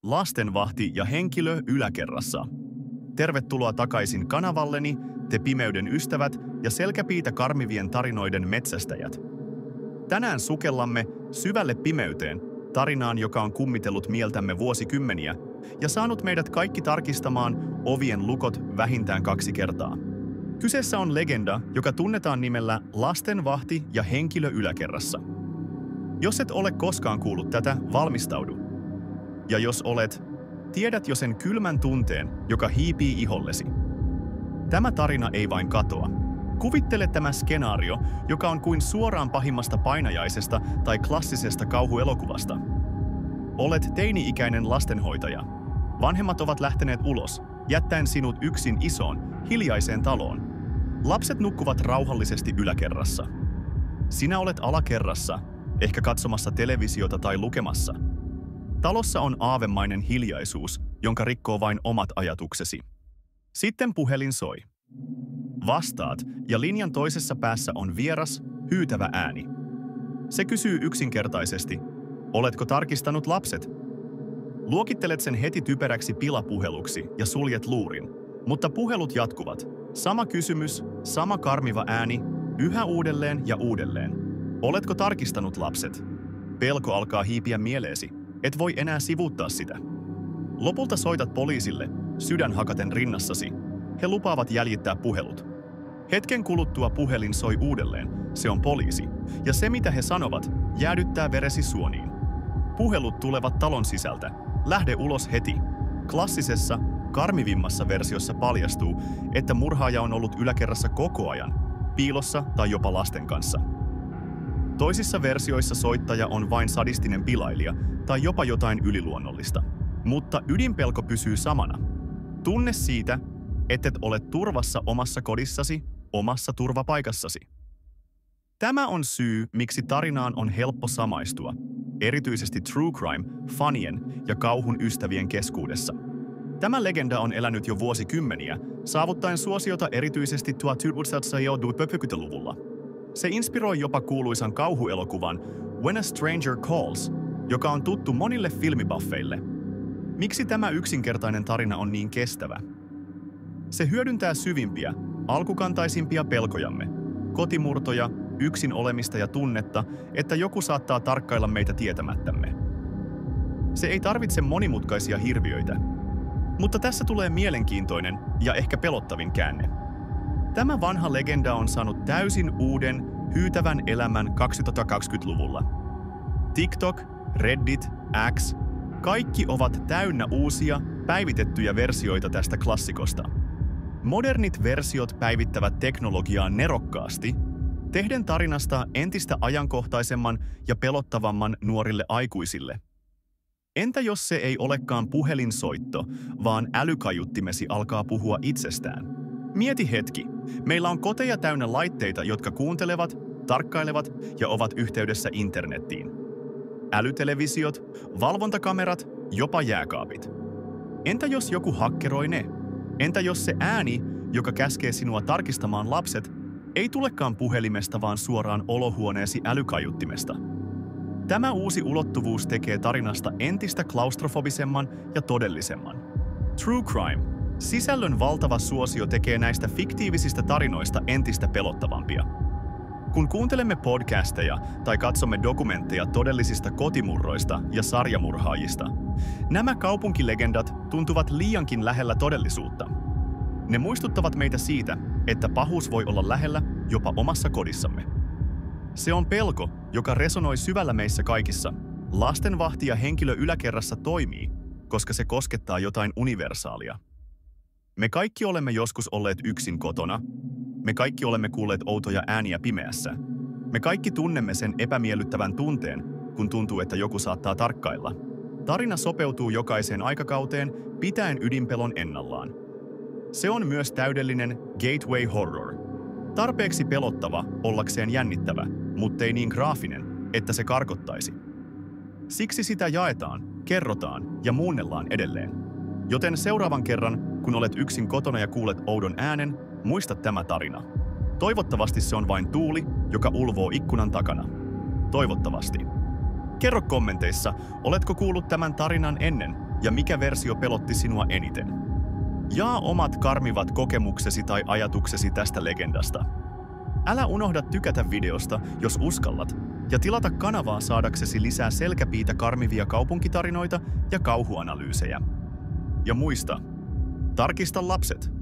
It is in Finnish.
Lastenvahti ja henkilö yläkerrassa. Tervetuloa takaisin kanavalleni, te pimeyden ystävät ja selkäpiitä karmivien tarinoiden metsästäjät. Tänään sukellamme syvälle pimeyteen, tarinaan, joka on kummitellut mieltämme vuosikymmeniä ja saanut meidät kaikki tarkistamaan ovien lukot vähintään 2 kertaa. Kyseessä on legenda, joka tunnetaan nimellä Lastenvahti ja henkilö yläkerrassa. Jos et ole koskaan kuullut tätä, valmistaudu. Ja jos olet, tiedät jo sen kylmän tunteen, joka hiipii ihollesi. Tämä tarina ei vain katoa. Kuvittele tämä skenaario, joka on kuin suoraan pahimmasta painajaisesta tai klassisesta kauhuelokuvasta. Olet teini-ikäinen lastenhoitaja. Vanhemmat ovat lähteneet ulos, jättäen sinut yksin isoon, hiljaiseen taloon. Lapset nukkuvat rauhallisesti yläkerrassa. Sinä olet alakerrassa, ehkä katsomassa televisiota tai lukemassa. Talossa on aavemainen hiljaisuus, jonka rikkoo vain omat ajatuksesi. Sitten puhelin soi. Vastaat, ja linjan toisessa päässä on vieras, hyytävä ääni. Se kysyy yksinkertaisesti, oletko tarkistanut lapset? Luokittelet sen heti typeräksi pilapuheluksi ja suljet luurin, mutta puhelut jatkuvat. Sama kysymys, sama karmiva ääni, yhä uudelleen ja uudelleen. Oletko tarkistanut lapset? Pelko alkaa hiipiä mieleesi. Et voi enää sivuuttaa sitä. Lopulta soitat poliisille, sydän hakaten rinnassasi. He lupaavat jäljittää puhelut. Hetken kuluttua puhelin soi uudelleen. Se on poliisi. Ja se, mitä he sanovat, jäädyttää veresi suoniin. Puhelut tulevat talon sisältä. Lähde ulos heti. Klassisessa, karmivimmassa versiossa paljastuu, että murhaaja on ollut yläkerrassa koko ajan, piilossa tai jopa lasten kanssa. Toisissa versioissa soittaja on vain sadistinen pilailija tai jopa jotain yliluonnollista. Mutta ydinpelko pysyy samana. Tunne siitä, ettet ole turvassa omassa kodissasi, omassa turvapaikassasi. Tämä on syy, miksi tarinaan on helppo samaistua, erityisesti true crime, fanien ja kauhun ystävien keskuudessa. Tämä legenda on elänyt jo vuosikymmeniä, saavuttaen suosiota erityisesti 1970-luvulla. Se inspiroi jopa kuuluisan kauhuelokuvan When a Stranger Calls, joka on tuttu monille filmibuffeille. Miksi tämä yksinkertainen tarina on niin kestävä? Se hyödyntää syvimpiä, alkukantaisimpia pelkojamme, kotimurtoja, yksin olemista ja tunnetta, että joku saattaa tarkkailla meitä tietämättämme. Se ei tarvitse monimutkaisia hirviöitä. Mutta tässä tulee mielenkiintoinen ja ehkä pelottavin käänne. Tämä vanha legenda on saanut täysin uuden, hyytävän elämän 2020-luvulla. TikTok, Reddit, X, kaikki ovat täynnä uusia, päivitettyjä versioita tästä klassikosta. Modernit versiot päivittävät teknologiaa nerokkaasti, tehden tarinasta entistä ajankohtaisemman ja pelottavamman nuorille aikuisille. Entä jos se ei olekaan puhelinsoitto, vaan älykaiuttimesi alkaa puhua itsestään? Mieti hetki. Meillä on koteja täynnä laitteita, jotka kuuntelevat, tarkkailevat ja ovat yhteydessä internettiin. Älytelevisiot, valvontakamerat, jopa jääkaapit. Entä jos joku hakkeroi ne? Entä jos se ääni, joka käskee sinua tarkistamaan lapset, ei tulekaan puhelimesta, vaan suoraan olohuoneesi älykaiuttimesta? Tämä uusi ulottuvuus tekee tarinasta entistä klaustrofobisemman ja todellisemman. True crime. Sisällön valtava suosio tekee näistä fiktiivisistä tarinoista entistä pelottavampia. Kun kuuntelemme podcasteja tai katsomme dokumentteja todellisista kotimurroista ja sarjamurhaajista, nämä kaupunkilegendat tuntuvat liiankin lähellä todellisuutta. Ne muistuttavat meitä siitä, että pahuus voi olla lähellä jopa omassa kodissamme. Se on pelko, joka resonoi syvällä meissä kaikissa. Lastenvahti ja henkilö yläkerrassa toimii, koska se koskettaa jotain universaalia. Me kaikki olemme joskus olleet yksin kotona. Me kaikki olemme kuulleet outoja ääniä pimeässä. Me kaikki tunnemme sen epämiellyttävän tunteen, kun tuntuu, että joku saattaa tarkkailla. Tarina sopeutuu jokaiseen aikakauteen, pitäen ydinpelon ennallaan. Se on myös täydellinen gateway horror. Tarpeeksi pelottava ollakseen jännittävä, muttei niin graafinen, että se karkottaisi. Siksi sitä jaetaan, kerrotaan ja muunnellaan edelleen. Joten seuraavan kerran, kun olet yksin kotona ja kuulet oudon äänen, muista tämä tarina. Toivottavasti se on vain tuuli, joka ulvoo ikkunan takana. Toivottavasti. Kerro kommenteissa, oletko kuullut tämän tarinan ennen Ja mikä versio pelotti sinua eniten? Jaa omat karmivat kokemuksesi tai ajatuksesi tästä legendasta. Älä unohda tykätä videosta, jos uskallat, ja tilata kanavaa saadaksesi lisää selkäpiitä karmivia kaupunkitarinoita ja kauhuanalyysejä. Ja muista, tarkista lapset!